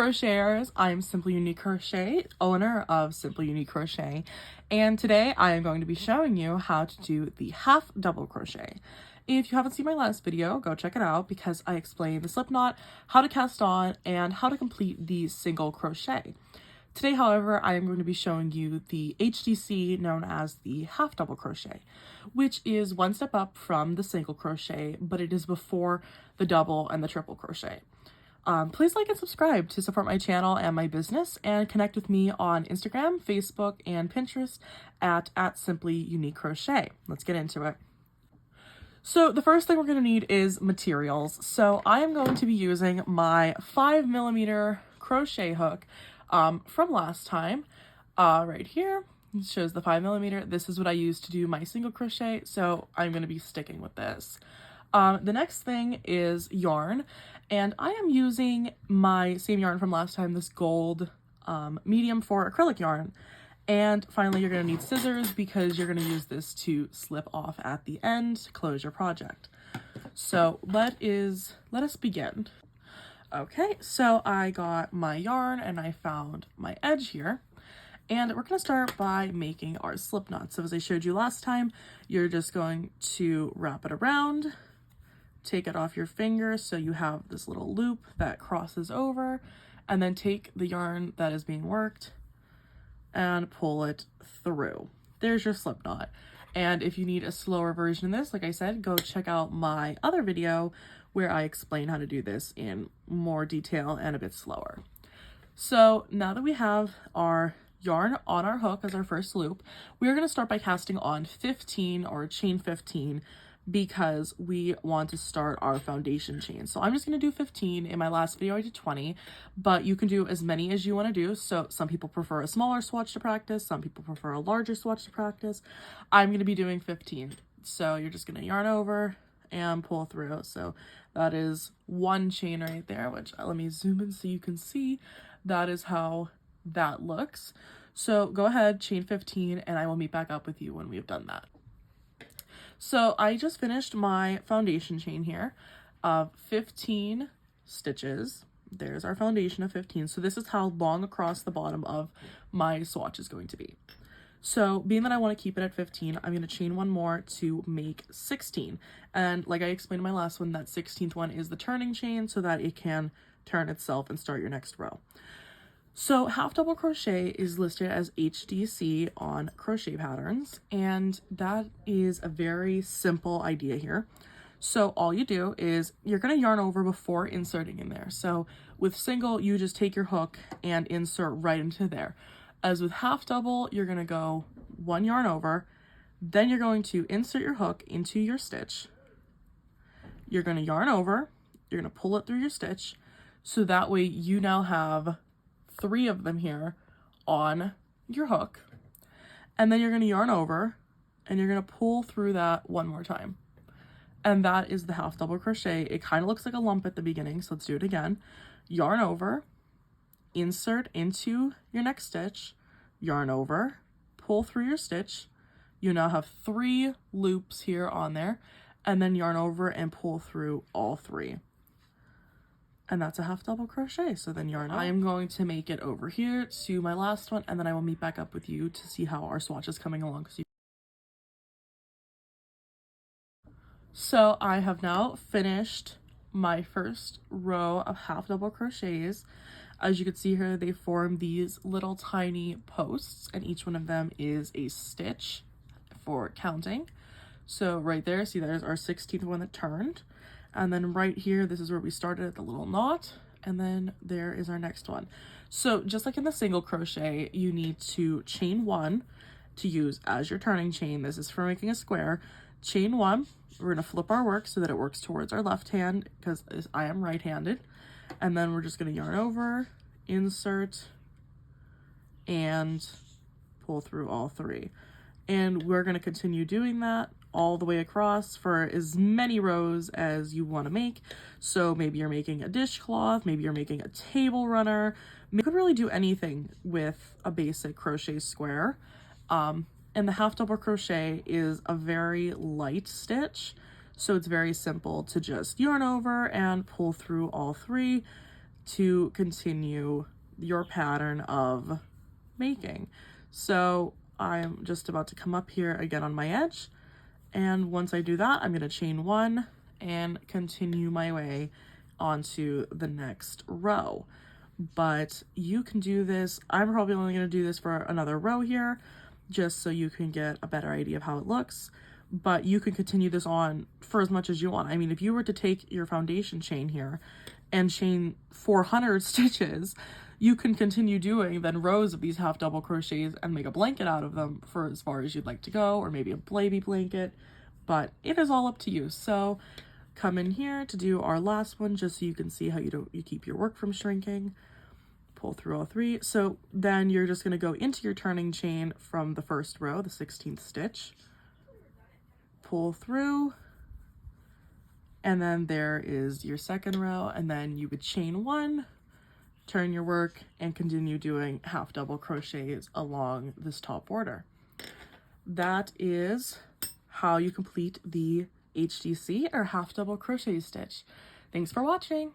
crocheters, I'm Simply Unique Crochet, owner of Simply Unique Crochet, and today I am going to be showing you how to do the half double crochet. If you haven't seen my last video, go check it out because I explain the slip knot, how to cast on, and how to complete the single crochet. Today, however, I am going to be showing you the HDC known as the half double crochet, which is one step up from the single crochet, but it is before the double and the triple crochet. Please like and subscribe to support my channel and my business, and connect with me on Instagram, Facebook, and Pinterest at SimplyUniqueCrochet. Let's get into it. So the first thing we're going to need is materials. So I am going to be using my 5mm crochet hook from last time. Right here, it shows the 5mm. This is what I used to do my single crochet, so I'm going to be sticking with this. The next thing is yarn, and I am using my same yarn from last time, this gold medium for acrylic yarn. And finally, you're going to need scissors because you're going to use this to slip off at the end to close your project. So let us begin. Okay, so I got my yarn and I found my edge here. And we're going to start by making our slip knot. So as I showed you last time, you're just going to wrap it around, take it off your finger so you have this little loop that crosses over, and then take the yarn that is being worked and pull it through. There's your slip knot. And if you need a slower version of this, like I said, go check out my other video where I explain how to do this in more detail and a bit slower. So now that we have our yarn on our hook as our first loop, we're going to start by casting on 15 or chain 15 because we want to start our foundation chain. So I'm just going to do 15. In my last video I did 20, but you can do as many as you want to do. So some people prefer a smaller swatch to practice, some people prefer a larger swatch to practice. I'm going to be doing 15. So you're just going to yarn over and pull through. So that is one chain right there, which let me zoom in so you can see. That is how that looks. So go ahead, chain 15, and I will meet back up with you when we have done that. So I just finished my foundation chain here of 15 stitches. There's our foundation of 15. So this is how long across the bottom of my swatch is going to be. So being that I want to keep it at 15, I'm going to chain one more to make 16. And like I explained in my last one, that 16th one is the turning chain so that it can turn itself and start your next row. So half double crochet is listed as HDC on Crochet Patterns, and that is a very simple idea here. So all you do is you're going to yarn over before inserting in there. So with single, you just take your hook and insert right into there. As with half double, you're going to go one yarn over, then you're going to insert your hook into your stitch. You're going to yarn over, you're going to pull it through your stitch, so that way you now have 3 of them here on your hook, and then you're going to yarn over and you're going to pull through that one more time, and that is the half double crochet. It kind of looks like a lump at the beginning, so let's do it again. Yarn over, insert into your next stitch, yarn over, pull through your stitch. You now have 3 loops here on there, and then yarn over and pull through all 3. And that's a half double crochet. So then yarn out. I am going to make it over here to my last one, and then I will meet back up with you to see how our swatch is coming along. So I have now finished my first row of half double crochets. As you can see here, they form these little tiny posts, and each one of them is a stitch for counting. So right there, see, there's our 16th one that turned. And then right here, this is where we started at the little knot, and then there is our next one. So just like in the single crochet, you need to chain 1 to use as your turning chain. This is for making a square. Chain 1, we're going to flip our work so that it works towards our left hand because I am right-handed. And then we're just going to yarn over, insert, and pull through all 3. And we're going to continue doing that all the way across for as many rows as you want to make. So maybe you're making a dishcloth, maybe you're making a table runner. You could really do anything with a basic crochet square. And the half double crochet is a very light stitch, so it's very simple to just yarn over and pull through all 3. to continue your pattern of making. So I'm just about to come up here again on my edge, and once I do that, I'm going to chain 1 and continue my way onto the next row. But you can do this, I'm probably only going to do this for another row here, just so you can get a better idea of how it looks. But you can continue this on for as much as you want. I mean, if you were to take your foundation chain here and chain 400 stitches, you can continue doing then rows of these half double crochets and make a blanket out of them for as far as you'd like to go, or maybe a baby blanket, but it is all up to you. So come in here to do our last one, just so you can see how you keep your work from shrinking. Pull through all 3. So then you're just going to go into your turning chain from the first row, the 16th stitch, pull through, and then there is your second row, and then you would chain 1, turn your work, and continue doing half double crochets along this top border. That is how you complete the HDC, or half double crochet stitch. Thanks for watching.